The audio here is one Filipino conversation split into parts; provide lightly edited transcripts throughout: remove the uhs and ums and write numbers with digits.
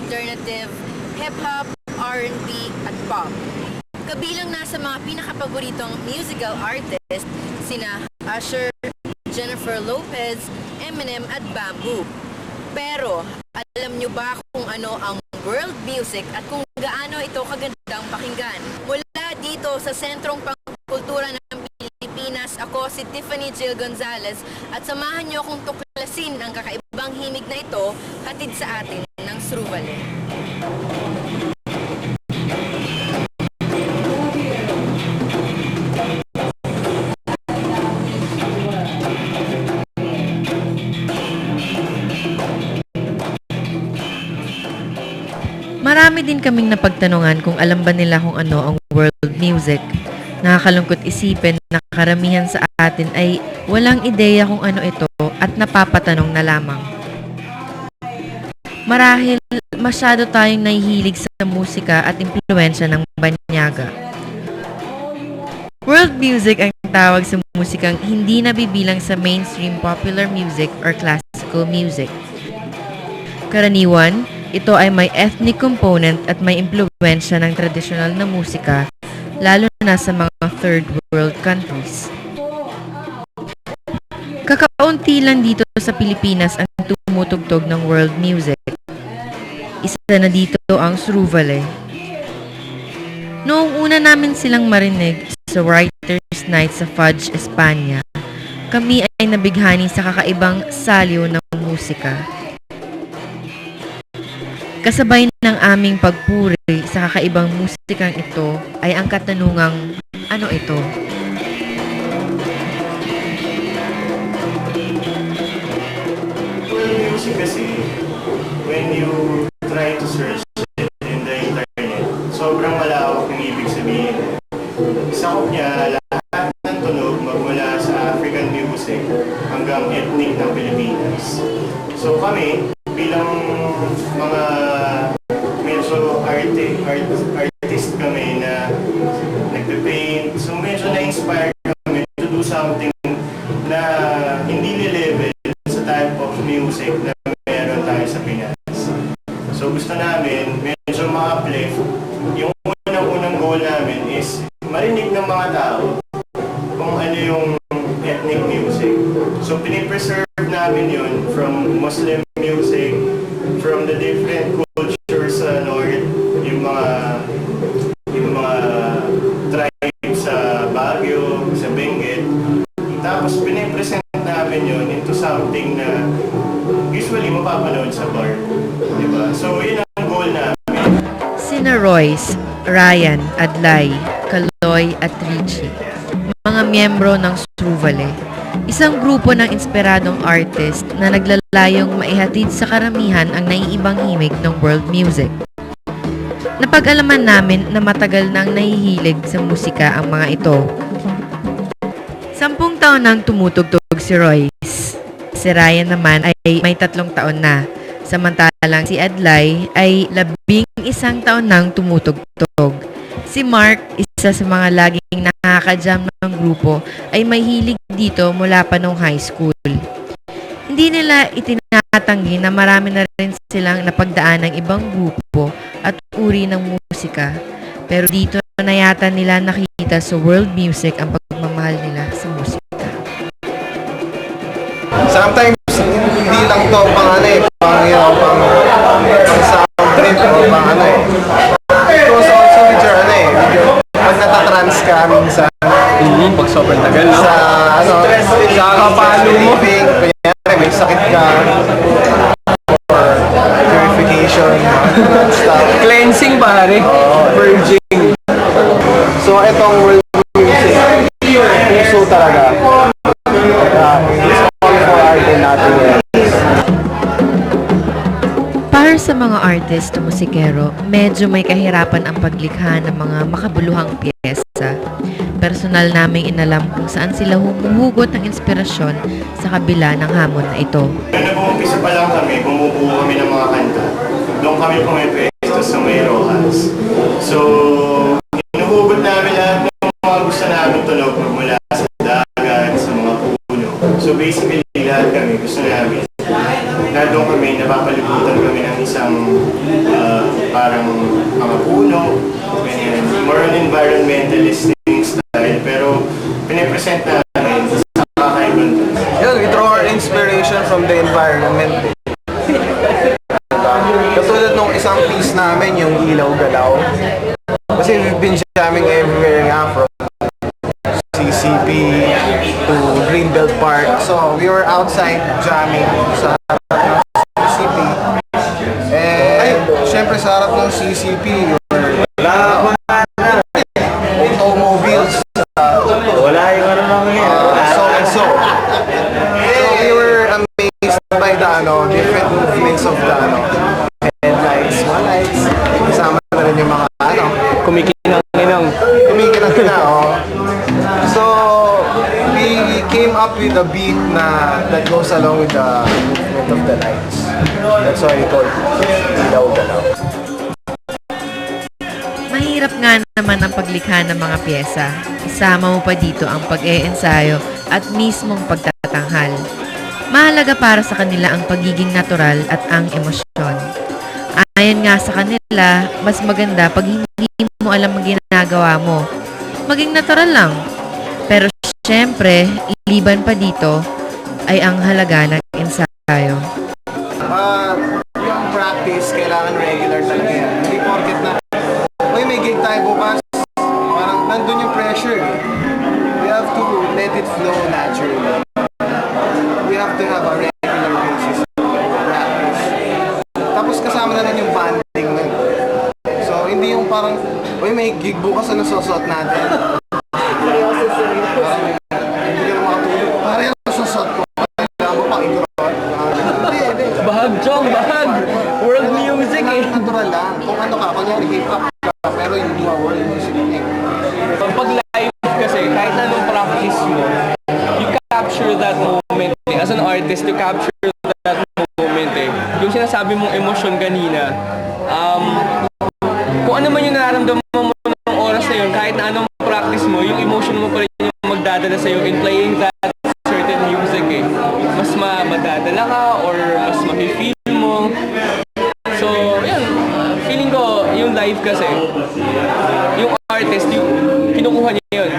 alternative, hip-hop, R&B at pop. Kabilang na sa mga pinakapaboritong musical artist sina Usher, Jennifer Lopez, Eminem at Bamboo. Pero alam nyo ba kung ano ang world music at kung gaano ito kagandang pakinggan? Mula dito sa sentrong pangkultura ng Pilipinas, ako si Tiffany Jill Gonzalez at samahan nyo akong tuklasin ang kakaibang himig na ito hatid sa atin ng Sruvale. Marami din kaming napagtanungan kung alam ba nila kung ano ang world music. Nakakalungkot isipin na karamihan sa atin ay walang ideya kung ano ito at napapatanong na lamang. Marahil masyado tayong nahihilig sa musika at impluwensya ng banyaga. World music ang tawag sa musikang hindi nabibilang sa mainstream popular music or classical music. Karaniwan, ito ay may ethnic component at may impluwensya ng tradisyonal na musika, lalo na sa mga third world countries. Kakaunti lang dito sa Pilipinas ang tumutugtog ng world music. Isa na dito ang Sruvale. Noong una namin silang marinig sa Writers' Night sa Fudge, Espanya, kami ay nabighani sa kakaibang saliw ng musika. Kasabay ng aming pagpuri sa kakaibang musikang ito ay ang katanungang, ano ito? Well, music kasi, when you try to search it in the internet, sobrang malawak ng ibig sabihin. Sakop niya lahat ng tunog magmula sa African music hanggang ethnic ng Pilipinas. So kami, bilang mga medyo artist kami na nagpe-paint, so medyo na-inspire kami to do something na hindi ni-level sa type of music na meron tayo sa Pinas. So gusto namin medyo ma-uplift. Yung unang goal namin is marinig ng mga tao kung ano yung ethnic music. So pinipreserve namin yun from Muslim music, from the different cultures sa North, yung mga tribes sa Baguio, sa Benguet. Tapos pinipresent namin yun into something na usually mapapanood sa bar. Diba? So yun ang goal namin. Sina Royce, Ryan, Adlay, Kaloy at Richie, mga miyembro ng Sruvale. Isang grupo ng inspiradong artist na naglalayong maihatid sa karamihan ang naiibang himig ng world music. Napag-alaman namin na matagal nang nahihilig sa musika ang mga ito. 10 taon nang tumutugtog si Royce. Si Ryan naman ay may 3 taon na. Samantalang si Adlay ay 11 taon nang tumutugtog. Si Mark, isa sa mga laging nakaka-jam ng grupo, ay may hilig dito mula pa nung high school. Hindi nila itinatanggi na marami na rin silang napagdaan ng ibang grupo at uri ng musika. Pero dito na yata nila nakita sa world music ang pagmamahal nila sa musika. Sometimes, hindi lang to pang sound trip o pang It goes also with your pag natatrans ka minsan, Pag sobrang tagal, no? sa kapalo mo, kunyari may sakit ka, or purification, stuff. Cleansing, pare. Purging. So, itong world music, puso talaga. It's all for art and nothing else. Para sa mga artist o musikero, medyo may kahirapan ang paglikha ng mga makabuluhang piyesa. Personal naming inalam kung saan sila humuhugot ng inspirasyon sa kabila ng hamon na ito. Nung nag-uumpisa pa lang kami, bumubuo kami ng mga kanta. Doon kami pumipwesto sa may Rojas. So, inuhugot namin lahat ng mga gusto namin tunog mula sa dagat, sa mga puno. So basically, lahat kami gusto namin. Na doon kami, napapalibutan kami ng isang parang mga puno, ganyan. More on environmentalist style, pero pinipresent namin sa kakaibang Yun, we draw our inspiration from the environment. Katulad nung isang piece namin, yung Ilaw Galaw. Kasi we've been jamming everywhere nga, from CCP to Greenbelt Park. So we were outside jamming sa harap ng CCP. And syempre sa harap ng CCP, automobiles. Wala yung ano namin So and so. So we were amazed by the different movements of the headlights, mga lights. Kasama na rin yung mga Kumikinang-inang. kumikinang oh. So we came up with a beat that goes along with the movement of the lights. That's why we call it Ilaw Galaw. Mahirap nga naman ang paglikha ng mga pyesa. Isama mo pa dito ang pag-e-ensayo at mismong pagtatanghal. Mahalaga para sa kanila ang pagiging natural at ang emosyon. Ayon nga sa kanila, mas maganda pag hindi mo alam ang ginagawa mo. Maging natural lang. Pero syempre, iliban pa dito ay ang halaga ng ensayo. Yung practice, kailangan regular talaga yan. Hindi porket na, may gig tayo bukas, parang nandun yung pressure. We have to let it flow naturally. We have to have a regular basis of practice. Tapos kasama na lang yung banding nun. So, hindi yung parang, may gig bukas, ano susot natin? Parang, hindi ka na makatulog. Parang yung susot ko. Kailangan mo pang igorot. Hindi. Bahag, Chong, bahag! World music eh. Natural lang. Kung ano ka, kunyari hip-hop ka, pero hindi mo world music eh. Pag live kasi, kahit anong practice mo, you capture that moment eh. As an artist, you capture that moment eh. Yung sinasabi mong emosyon kanina, kung ano man yung nararamdaman mo ng oras na yun, kahit na anong practice mo, yung emotion mo pa rin yung magdadala sa'yo in playing that certain music eh. Mas madadala ka or mas ma-feel mo. So, yun. Feeling ko, yung live kasi, yung artist, yung kinukuha niya yun.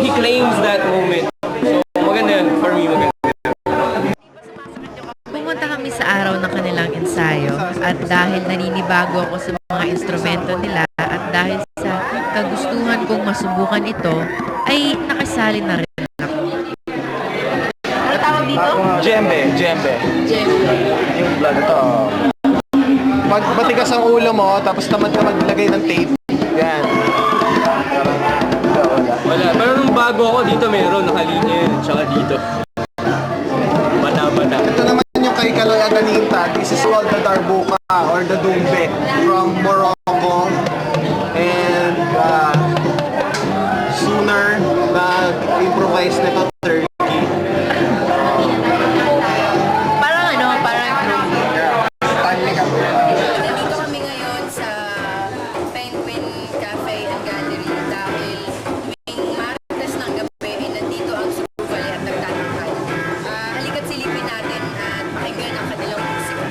He claims that moment. So, maganda yun. For me, maganda. Pumunta kami sa araw ng kanilang ensayo at dahil naninibago ako sa mga instrumento nila at dahil sa kagustuhan kong masubukan ito, ay nakasali na rin ako. Ano tawag dito? Djembe. Djembe. Yung blood ito. Matigas ang ulo mo, tapos tamad ka maglagay ng tape. Yan. Wala. Wala. Pero nung bago ako, dito meron. Nakalinya yun. Tsaka dito. Bata-bata. Ito naman yung kay Kaloy Aganinta. This is called the Darbuka or the Dumbe from Morocco. And sooner na improvise nito Turkey. Parang Nandito kami ngayon sa Penguin Cafe and Gallery dahil tuwing Martes ng gabi ay nandito ang Truvale at nagtatanghal. Halika't silipin natin at pakinggan ang kanilang musika.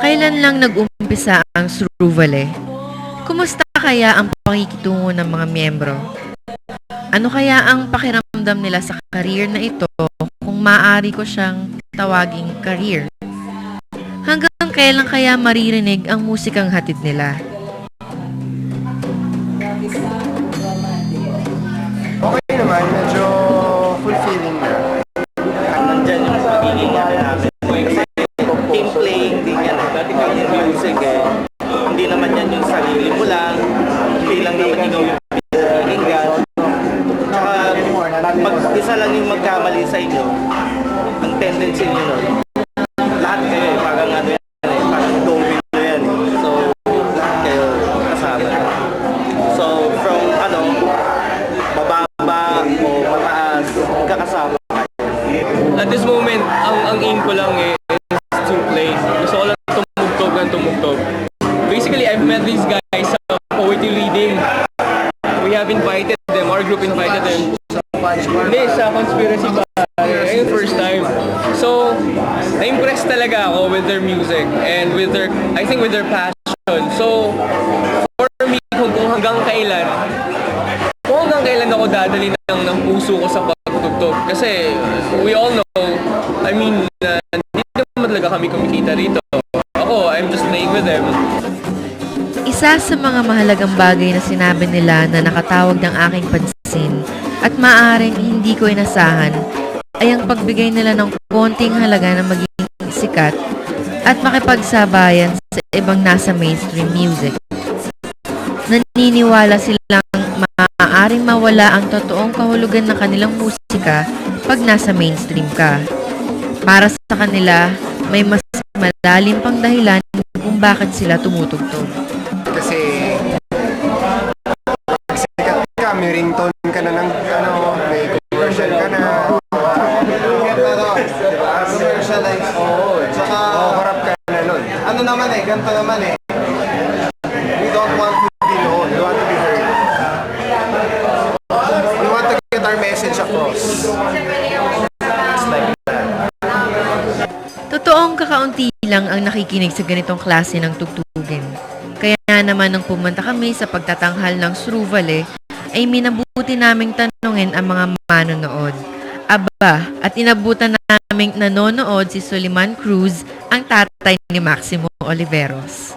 Kailan lang nag-umpisa ang Truvale? Kumusta kaya ang pakikitungo ng mga miyembro? Ano kaya ang pakiramdam nila sa career na ito kung maaari ko siyang tawaging career? Hanggang kailan kaya maririnig ang musikang hatid nila? Okay naman, medyo fulfilling na. Nandyan yung pagiging namin. Team playing din yan. Dati kami music eh. Hindi naman yan yung sarili mo lang. Hindi lang naman ikaw yung pinakinggan. Tsaka isa lang yung magkamali sa inyo, ang tendency nyo nun, lahat kayo eh, parang ano yan eh, parang domino yan eh. So, lahat kayo kasama. So, from ano, mababa o mataas, magkakasama. At this moment, ang aim ko lang is to play. Gusto ko lang tumugtog ng tumugtog. Basically, I've met these guys sa poetry reading. We have invited them, our group invited them. Hindi, sa conspiracy pa. Yung first time. So, na-impress talaga ako with their music and with their, I think with their passion. So, for me, kung hanggang kailan ako dadali ng puso ko sa pagtugtog. Kasi, we all know, I mean, hindi naman talaga kami kumikita rito. Ako, I'm just playing with them. Isa sa mga mahalagang bagay na sinabi nila na nakatawag ng aking pansin at maaaring hindi ko inasahan ay ang pagbigay nila ng konting halaga na maging sikat at makipagsabayan sa ibang nasa mainstream music. Naniniwala silang maaaring mawala ang totoong kahulugan ng kanilang musika pag nasa mainstream ka. Para sa kanila, may mas malalim pang dahilan kung bakit sila tumutugtog. Kasi sikat ka, may ringtone ka na ng ano, may commercial ka na. Commercialize. Oo. Tsaka, harap ka na nun. Ano naman eh, ganito naman eh. We don't want to be known, we want to be heard. We want to get our message across. It's like that. Totoong kakaunti lang ang nakikinig sa ganitong klase ng tugtugin. Kaya naman nang pumunta kami sa pagtatanghal ng Sruvale, ay minabuti naming tanungin ang mga manonood. Aba, at inabutan naming nanonood si Suleiman Cruz, ang tatay ni Maximo Oliveros.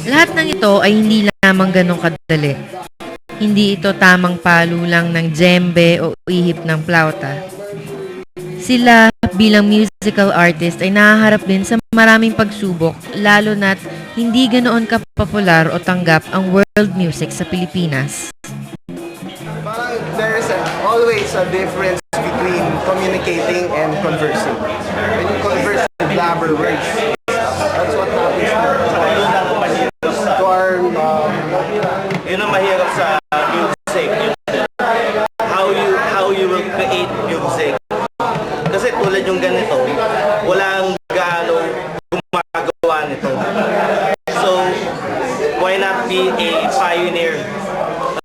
Lahat ng ito ay hindi lamang ganong kadali. Hindi ito tamang palo lang ng djembe o ihip ng plauta. Sila bilang musical artist ay nahaharap din sa maraming pagsubok, lalo na't hindi ganoon kapopular o tanggap ang world music sa Pilipinas. Parang there's always a difference between communicating and conversing. When you converse with blabber words, that's what happens to our Yun ang mahirap sa music. How you will create music. Kasi tulad yung ganito, walang gaano gumagawa nito. So, why not be a pioneer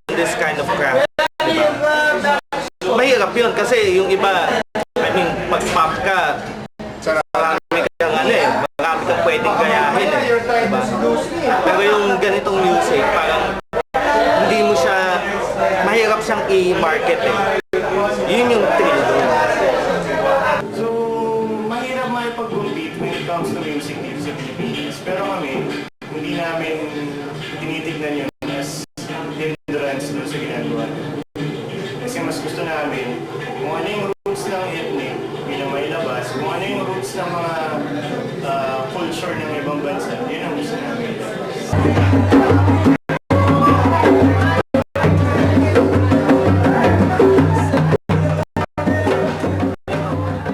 on this kind of craft? Diba? Mahirap yun kasi yung iba, I mean, pag-pop ka, marami kang marami kang pwedeng gayahin diba? Pero yung ganitong music, parang hindi mo siya, mahirap siyang i-market Yun yung thrill doon. So, mahirap makipag-compete when it comes to music dito sa Pilipinas. Pero kami, hindi namin tinitignan yun as hindrance doon sa ginagawa. Kasi mas gusto namin kung ano yung roots ng ethnic bilang mailabas, kung ano yung roots ng mga culture ng ibang bansa, yun ang gusto namin.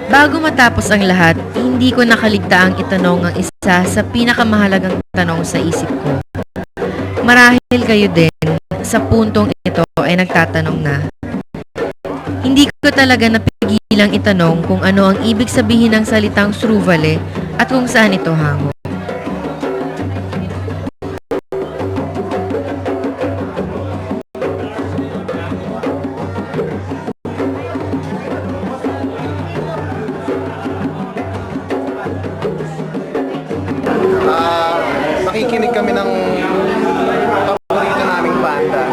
Bago matapos ang lahat, hindi ko nakaligtaang itanong ang isa sa pinakamahalagang tanong sa isip ko. Marahil kayo din, sa puntong ito ay nagtatanong na. Hindi ko talaga napigilang itanong kung ano ang ibig sabihin ng salitang sruvale at kung saan ito hango. Nakikinig kami ng paborito naming banda.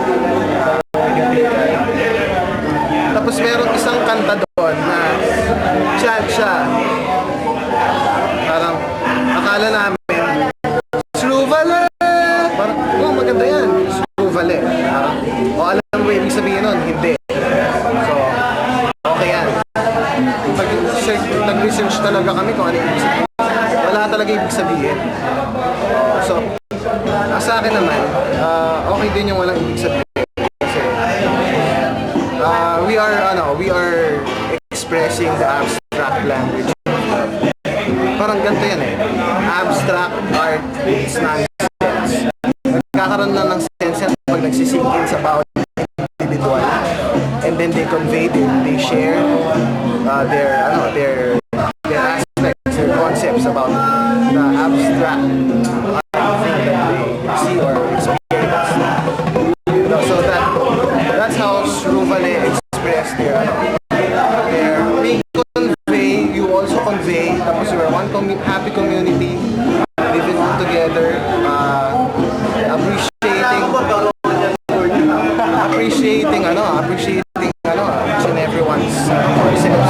Tapos meron isang kanta doon na chant siya. Parang akala namin, Sruvale! Parang, oh maganda yan, Sruvale. Parang, alam mo ibig sabihin nun? Hindi. So, okay yan. Nag-research talaga kami kung ano ibig sabihin. Wala talaga ibig sabihin. So, sa akin naman, okay din yung walang ibig sabihin. Kasi, we are expressing the abstract language. Parang ganito yan Abstract art is nonsense. Nagkakaroon na ng sense yan pag nagsisingin sa bawat individual. And then they convey, they share their aspects, their concepts about the abstract art thing that they see or experience. So that's how Sruvale express their they convey, you also convey, tapos we're one happy community, living together, appreciating each and everyone's concepts.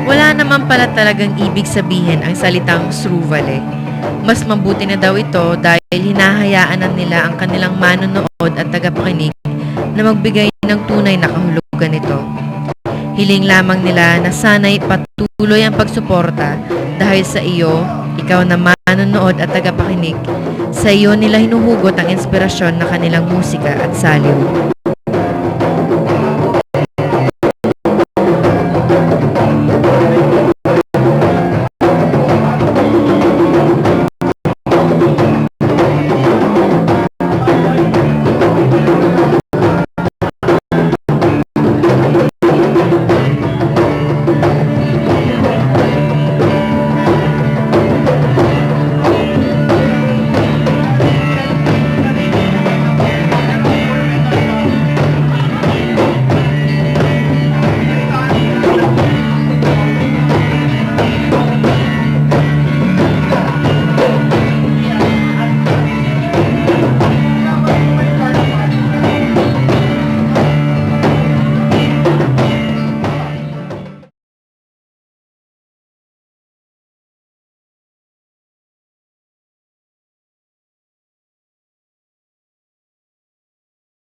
Wala naman pala talagang ibig sabihin ang salitang sruvale. Mas mabuti na daw ito dahil hinahayaan na nila ang kanilang manonood at tagapakinig na magbigay ng tunay na kahulugan nito. Hiling lamang nila na sana'y patuloy ang pagsuporta dahil sa iyo, ikaw na manonood at tagapakinig, sa iyo nila hinuhugot ang inspirasyon na kanilang musika at saliw.